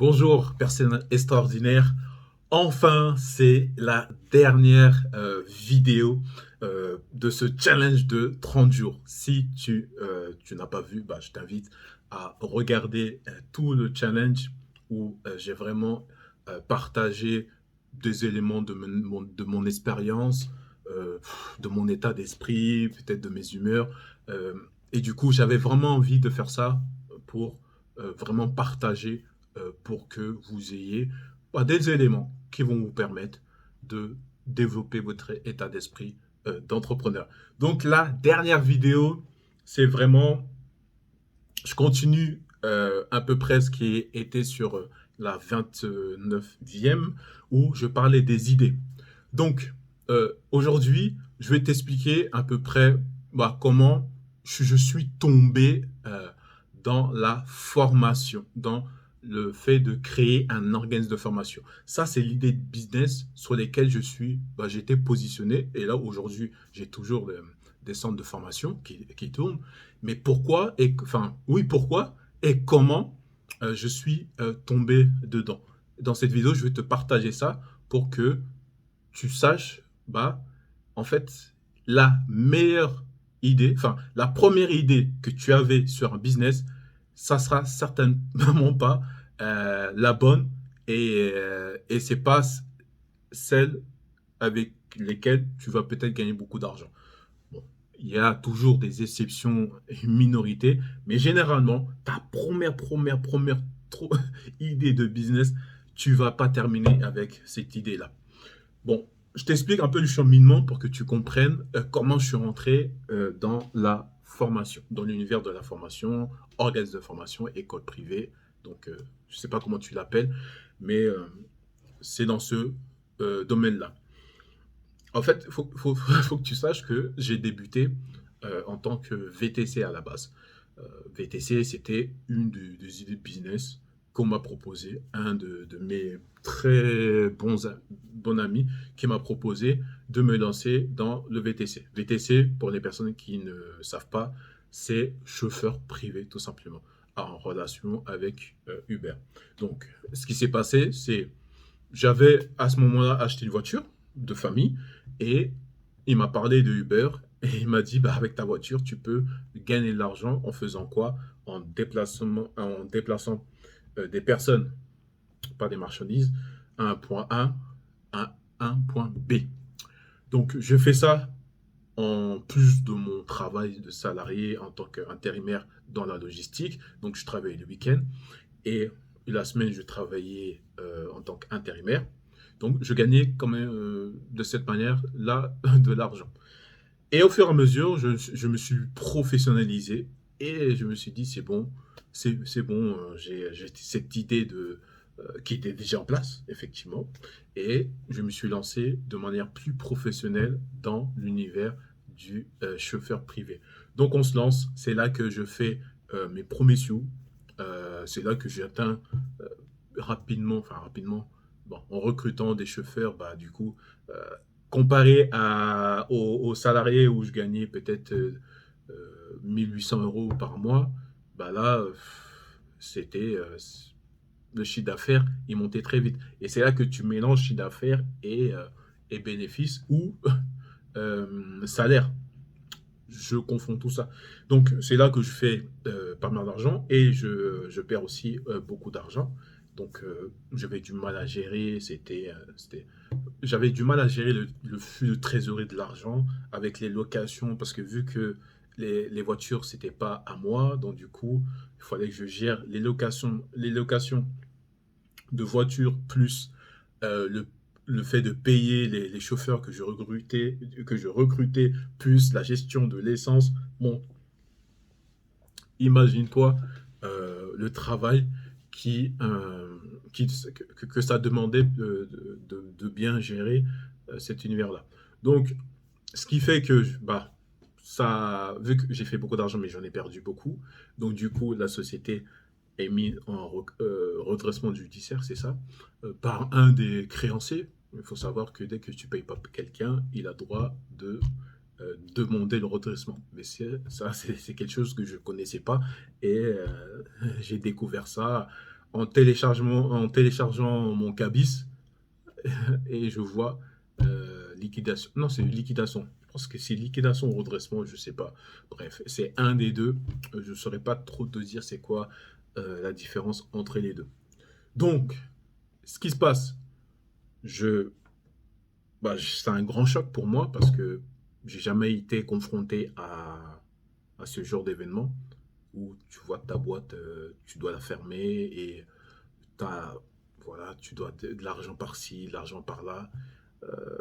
Bonjour, personne extraordinaire. Enfin, c'est la dernière vidéo de ce challenge de 30 jours. Si tu n'as pas vu, je t'invite à regarder tout le challenge où j'ai vraiment partagé des éléments de mon expérience, de mon état d'esprit, peut-être de mes humeurs. Euh, et du coup, j'avais vraiment envie de faire ça pour vraiment partager pour que vous ayez des éléments qui vont vous permettre de développer votre état d'esprit d'entrepreneur. Donc la dernière vidéo, c'est vraiment, je continue à peu près ce qui était sur la 29e où je parlais des idées. Donc aujourd'hui, je vais t'expliquer à peu près comment je suis tombé dans la formation, dans le fait de créer un organisme de formation. Ça, c'est l'idée de business sur lesquelles j'étais positionné. Et là, aujourd'hui, j'ai toujours des centres de formation qui tournent. Mais pourquoi pourquoi et comment je suis tombé dedans. Dans cette vidéo, je vais te partager ça pour que tu saches, en fait, la meilleure idée, la première idée que tu avais sur un business, ça sera certainement pas la bonne et c'est pas celle avec lesquelles tu vas peut-être gagner beaucoup d'argent. Bon, il y a toujours des exceptions, une minorité, mais généralement, ta première idée de business, tu vas pas terminer avec cette idée-là. Bon, je t'explique un peu le cheminement pour que tu comprennes comment je suis rentré dans la formation, dans l'univers de la formation, organisme de formation, école privée. Donc, je ne sais pas comment tu l'appelles, mais c'est dans ce domaine-là. En fait, faut que tu saches que j'ai débuté en tant que VTC à la base. VTC, c'était des idées de business qu'on m'a proposé. Un de mes très bons amis qui m'a proposé de me lancer dans le VTC. VTC, pour les personnes qui ne savent pas, c'est chauffeur privé, tout simplement, en relation avec Uber. Donc, ce qui s'est passé, c'est j'avais à ce moment-là acheté une voiture de famille et il m'a parlé de Uber et il m'a dit avec ta voiture tu peux gagner de l'argent en faisant quoi? En déplaçant des personnes, pas des marchandises, à un point A à un point B. Donc je fais ça en plus de mon travail de salarié en tant qu'intérimaire dans la logistique. Donc je travaille le week-end et la semaine, je travaillais en tant qu'intérimaire. Donc, je gagnais quand même de cette manière-là de l'argent. Et au fur et à mesure, je me suis professionnalisé et je me suis dit, c'est bon, c'est bon, j'ai cette idée qui était déjà en place, effectivement. Et je me suis lancé de manière plus professionnelle dans l'univers du chauffeur privé. Donc, on se lance, c'est là que je fais mes premiers sous, c'est là que j'atteins rapidement, bon, en recrutant des chauffeurs, du coup, euh, comparé aux salariés où je gagnais peut-être 1800 euros par mois, là, c'était le chiffre d'affaires, il montait très vite. Et c'est là que tu mélanges chiffre d'affaires et bénéfices ou salaire. Je confonds tout ça. Donc, c'est là que je fais pas mal d'argent et je perds aussi beaucoup d'argent. Donc, j'avais du mal à gérer. J'avais du mal à gérer le flux de trésorerie de l'argent avec les locations parce que vu que les voitures, c'était pas à moi, donc du coup, il fallait que je gère les locations de voitures plus le fait de payer les chauffeurs que je recrutais, plus la gestion de l'essence. Bon, imagine-toi le travail qui, euh, que ça demandait de bien gérer cet univers-là. Donc, ce qui fait que, ça, vu que j'ai fait beaucoup d'argent, mais j'en ai perdu beaucoup, donc du coup, la société est mise en redressement judiciaire, c'est ça, par un des créanciers. Il faut savoir que dès que tu ne payes pas quelqu'un, il a droit de demander le redressement. Mais ça, c'est quelque chose que je ne connaissais pas et j'ai découvert ça en téléchargeant mon cabis, et je vois liquidation. Non, c'est liquidation. Je pense que c'est liquidation ou redressement, je sais pas. Bref, c'est un des deux. Je ne saurais pas trop te dire c'est quoi la différence entre les deux. Donc, ce qui se passe, je, c'est un grand choc pour moi parce que j'ai jamais été confronté à ce genre d'événement où tu vois ta boîte, tu dois la fermer et t'as, voilà, tu dois de l'argent par-ci, de l'argent par-là. Euh,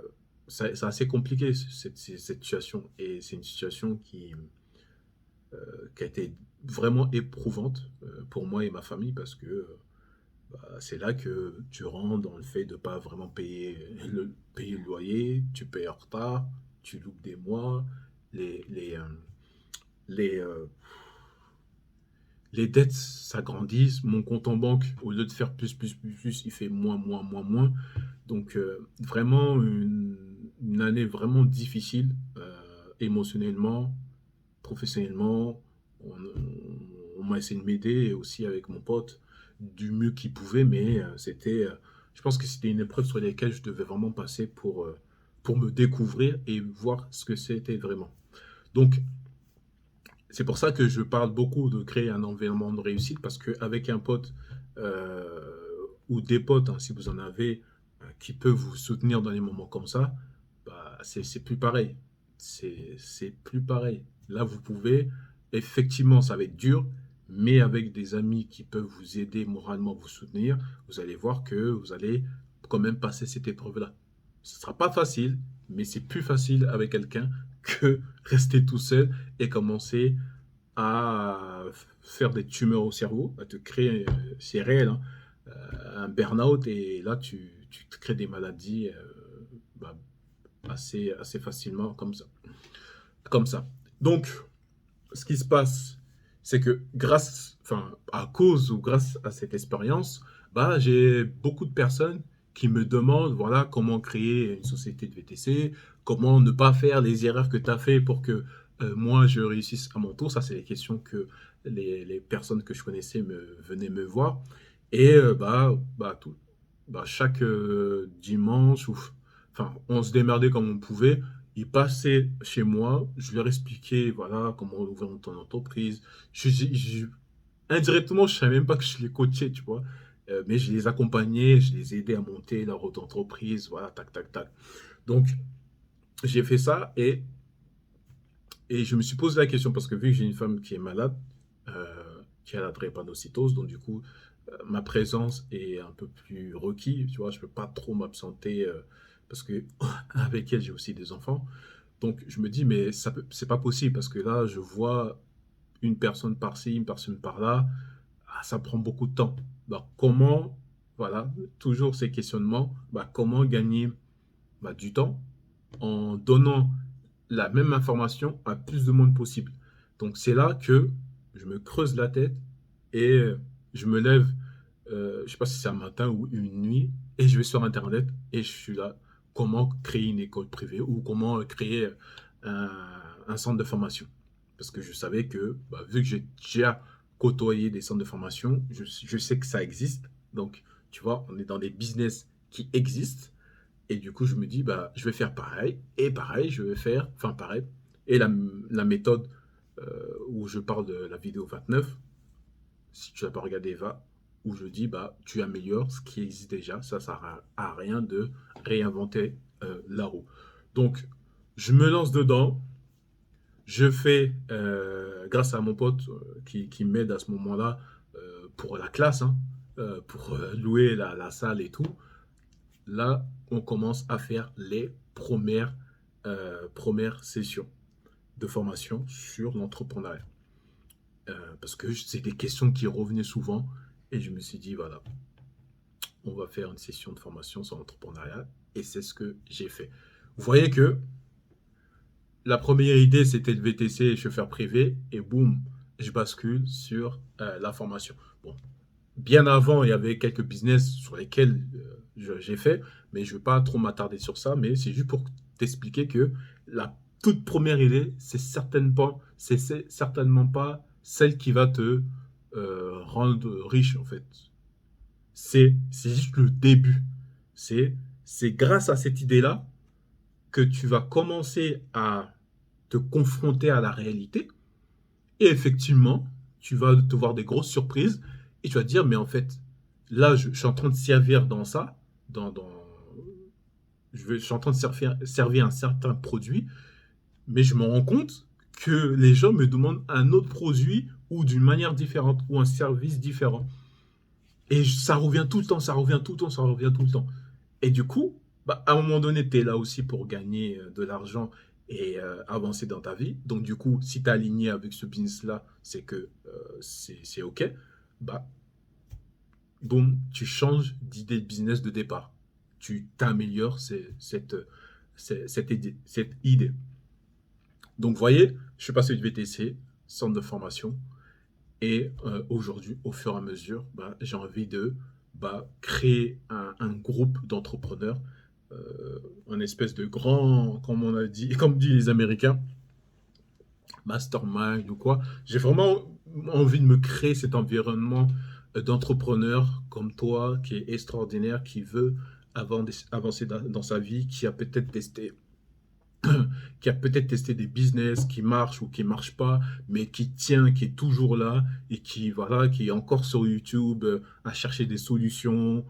c'est assez compliqué cette situation et c'est une situation qui a été vraiment éprouvante pour moi et ma famille parce que c'est là que tu rentres dans le fait de ne pas vraiment payer le loyer, tu payes en retard, tu loupes des mois, les, les, euh, les, euh, les dettes s'agrandissent, mon compte en banque, au lieu de faire plus, il fait moins. Donc vraiment une année vraiment difficile émotionnellement, professionnellement. On m'a essayé de m'aider aussi avec mon pote du mieux qu'il pouvait, mais je pense que c'était une épreuve sur laquelle je devais vraiment passer pour me découvrir et voir ce que c'était vraiment. Donc, c'est pour ça que je parle beaucoup de créer un environnement de réussite parce qu'avec un pote euh, ou des potes, hein, si vous en avez, qui peuvent vous soutenir dans les moments comme ça, c'est plus pareil. C'est plus pareil. Là, vous pouvez, effectivement, ça va être dur, mais avec des amis qui peuvent vous aider moralement, vous soutenir, vous allez voir que vous allez quand même passer cette épreuve-là. Ce ne sera pas facile, mais c'est plus facile avec quelqu'un que rester tout seul et commencer à faire des tumeurs au cerveau, à te créer, c'est réel, hein, un burn-out et là tu te crées des maladies bah, assez facilement comme ça. Comme ça. Donc, ce qui se passe, c'est que enfin, à cause ou grâce à cette expérience, j'ai beaucoup de personnes qui me demandent, voilà, comment créer une société de VTC, comment ne pas faire les erreurs que tu as fait pour que moi je réussisse à mon tour. Ça, c'est les questions que les personnes que je connaissais venaient me voir. Et chaque dimanche, enfin, on se démerdait comme on pouvait. Il passait chez moi, je leur expliquais voilà, comment ouvrir ton entreprise. Indirectement, je ne savais même pas que je les coachais, tu vois. Mais je les accompagnais, je les aidais à monter leur entreprise, voilà, tac, tac, tac. Donc, j'ai fait ça et je me suis posé la question parce que vu que j'ai une femme qui est malade, qui a la drépanocytose, donc du coup, ma présence est un peu plus requise, tu vois. Je ne peux pas trop m'absenter parce que avec elle, j'ai aussi des enfants. Donc, je me dis, mais c'est pas possible parce que là, je vois une personne par-ci, une personne par-là. Ça prend beaucoup de temps. Donc, comment, voilà, toujours ces questionnements, comment gagner du temps en donnant la même information à plus de monde possible. Donc, c'est là que je me creuse la tête et je me lève, je ne sais pas si c'est un matin ou une nuit, et je vais sur Internet et je suis là. Comment créer une école privée ou comment créer un, un centre de formation. Parce que je savais que, vu que j'ai déjà côtoyé des centres de formation, je sais que ça existe. Donc, tu vois, on est dans des business qui existent. Et du coup, je me dis, je vais faire pareil. Et pareil, je vais faire, enfin pareil. Et la méthode où je parle de la vidéo 29, si tu n'as pas regardé, va, où je dis, tu améliores ce qui existe déjà. Ça ne sert à rien de réinventer la roue. Donc, je me lance dedans. Je fais, grâce à mon pote qui m'aide à ce moment-là pour la classe, hein, pour louer la salle et tout, là, on commence à faire les premières sessions de formation sur l'entrepreneuriat. Parce que c'est des questions qui revenaient souvent et je me suis dit, voilà, on va faire une session de formation sur l'entrepreneuriat et c'est ce que j'ai fait. Vous voyez que la première idée, c'était le VTC et chauffeur privé et boum, je bascule sur la formation. Bon, bien avant, il y avait quelques business sur lesquels j'ai fait, mais je ne vais pas trop m'attarder sur ça, mais c'est juste pour t'expliquer que la toute première idée, c'est certainement pas celle qui va te rendre riche, en fait. c'est juste le début. C'est c'est grâce à cette idée-là que tu vas commencer à te confronter à la réalité. Et effectivement, tu vas te voir des grosses surprises et tu vas te dire, mais en fait, là, je suis en train de servir dans ça, dans je suis en train de servir un certain produit, mais je me rends compte que les gens me demandent un autre produit ou d'une manière différente ou un service différent. Et ça revient tout le temps, ça revient tout le temps, ça revient tout le temps. Et du coup, bah, à un moment donné, tu es là aussi pour gagner de l'argent et avancer dans ta vie. Donc, du coup, si tu es aligné avec ce business-là, c'est que c'est OK. Bah, boum, tu changes d'idée de business de départ. Tu t'améliores cette idée. Donc, vous voyez, je suis passé du VTC, centre de formation, et aujourd'hui, au fur et à mesure, bah, j'ai envie de créer un groupe d'entrepreneurs, un espèce de grand, comme on a dit, comme disent les Américains, mastermind ou quoi. J'ai vraiment envie de me créer cet environnement d'entrepreneur comme toi, qui est extraordinaire, qui veut avancer dans sa vie, qui a peut-être testé des business qui marchent ou qui marchent pas, mais qui tient, qui est toujours là et qui voilà, qui est encore sur YouTube à chercher des solutions,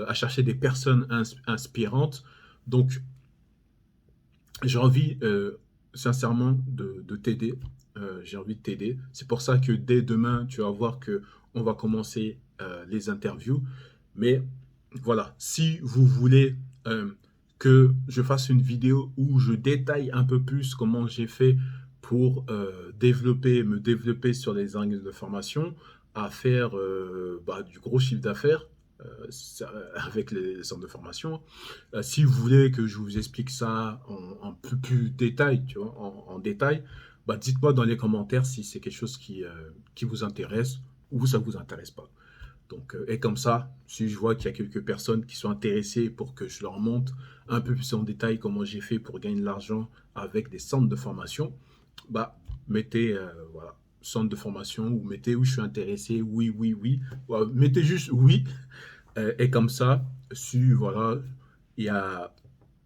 à chercher des personnes inspirantes. Donc, j'ai envie sincèrement de t'aider. J'ai envie de t'aider. C'est pour ça que dès demain, tu vas voir que on va commencer les interviews. Mais voilà, si vous voulez que je fasse une vidéo où je détaille un peu plus comment j'ai fait pour me développer sur les angles de formation, à faire du gros chiffre d'affaires avec les centres de formation. Si vous voulez que je vous explique ça en plus détail, tu vois, en détail, bah, dites-moi dans les commentaires si c'est quelque chose qui vous intéresse ou ça ne vous intéresse pas. Donc, et comme ça, si je vois qu'il y a quelques personnes qui sont intéressées pour que je leur montre un peu plus en détail comment j'ai fait pour gagner de l'argent avec des centres de formation, bah, mettez voilà, centre de formation ou mettez où je suis intéressé, oui, oui, oui. Voilà, mettez juste oui. Et comme ça, si voilà, il y a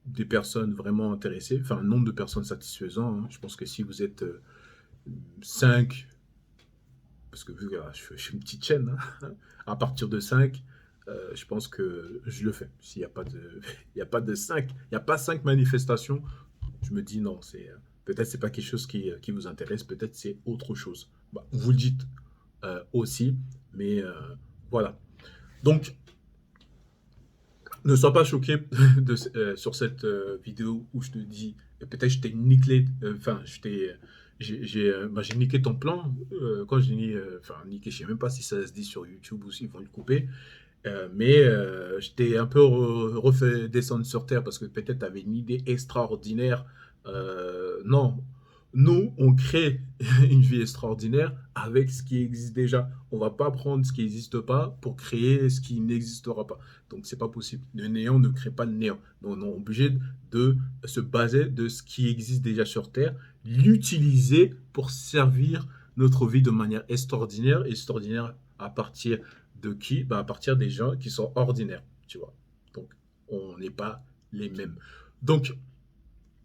des personnes vraiment intéressées, enfin un nombre de personnes satisfaisant, hein. Je pense que si vous êtes 5, parce que vu que je suis une petite chaîne, hein, à partir de 5, je pense que je le fais. S'il n'y a pas de, il y a pas de 5, il n'y a pas 5 manifestations, je me dis non, peut-être c'est pas quelque chose qui vous intéresse, peut-être c'est autre chose. Bah, vous le dites aussi, mais voilà. Donc, ne sois pas choqué sur cette vidéo où je te dis, peut-être je t'ai nickelé, enfin, j'ai niqué ton plan. Quand je dis, enfin, niqué, je sais même pas si ça se dit sur YouTube ou s'ils vont le couper. Mais je t'ai un peu refait descendre sur terre parce que peut-être tu avais une idée extraordinaire. Non, nous, on crée une vie extraordinaire avec ce qui existe déjà. On va pas prendre ce qui n'existe pas pour créer ce qui n'existera pas. Donc, c'est pas possible. Le néant ne crée pas le néant. Donc, on est obligé de se baser de ce qui existe déjà sur Terre, l'utiliser pour servir notre vie de manière extraordinaire, extraordinaire à partir de qui? Bah, à partir des gens qui sont ordinaires, tu vois. Donc, on n'est pas les mêmes. Donc,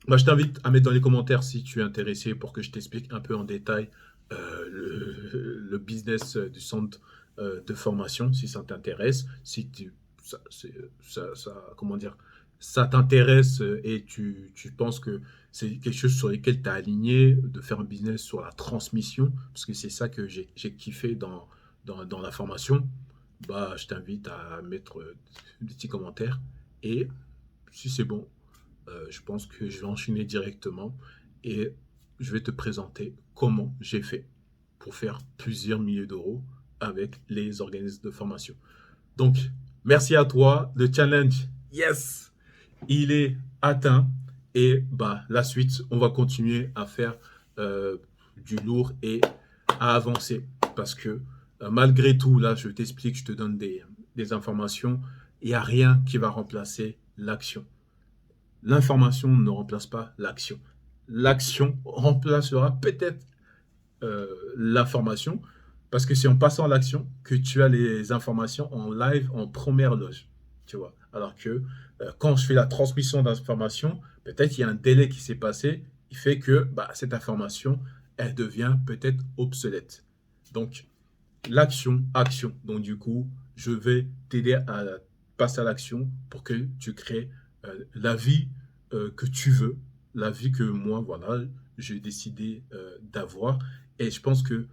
bah, je t'invite à mettre dans les commentaires si tu es intéressé pour que je t'explique un peu en détail le business du centre de formation, si ça t'intéresse. Si tu, comment dire, ça t'intéresse et tu penses que c'est quelque chose sur lequel tu es aligné, de faire un business sur la transmission, parce que c'est ça que j'ai kiffé dans la formation, bah, je t'invite à mettre des petits commentaires. Et si c'est bon, je pense que je vais enchaîner directement et je vais te présenter comment j'ai fait pour faire plusieurs milliers d'euros avec les organismes de formation. Donc, merci à toi. Le challenge, yes, il est atteint. Et bah, la suite, on va continuer à faire du lourd et à avancer. Parce que malgré tout, là, je t'explique, je te donne des informations. Il n'y a rien qui va remplacer l'action. L'information ne remplace pas l'action. L'action remplacera peut-être l'information Parce que c'est en passant à l'action que tu as les informations en live, en première loge, tu vois. Alors que quand je fais la transmission d'informations, peut-être qu'il y a un délai qui s'est passé, il fait que bah, cette information, elle devient peut-être obsolète. Donc, l'action, action. Donc, du coup, je vais t'aider à passer à l'action pour que tu crées la vie que tu veux, la vie que moi, voilà, j'ai décidé d'avoir. Et je pense que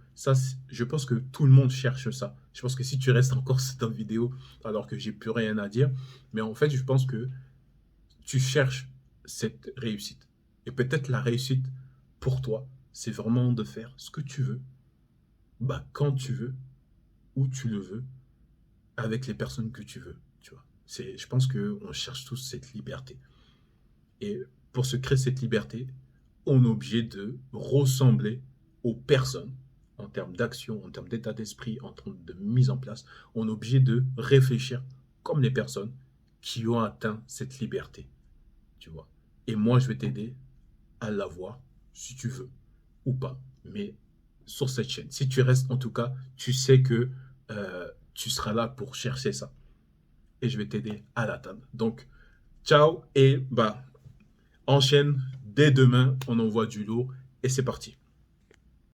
je pense que tout le monde cherche ça. Je pense que si tu restes encore dans la vidéo, alors que j'ai plus rien à dire, mais en fait, je pense que tu cherches cette réussite. Et peut-être la réussite pour toi, c'est vraiment de faire ce que tu veux, bah, quand tu veux, où tu le veux, avec les personnes que tu veux, tu vois. Je pense qu'on cherche tous cette liberté. Et pour se créer cette liberté, on est obligé de ressembler aux personnes en termes d'action, en termes d'état d'esprit, en termes de mise en place. On est obligé de réfléchir comme les personnes qui ont atteint cette liberté, tu vois. Et moi, je vais t'aider à l'avoir si tu veux ou pas, mais sur cette chaîne. Si tu restes, en tout cas, tu sais que tu seras là pour chercher ça. Et je vais t'aider à l'atteindre. Donc, ciao et bah, enchaîne dès demain, on envoie du lourd et c'est parti.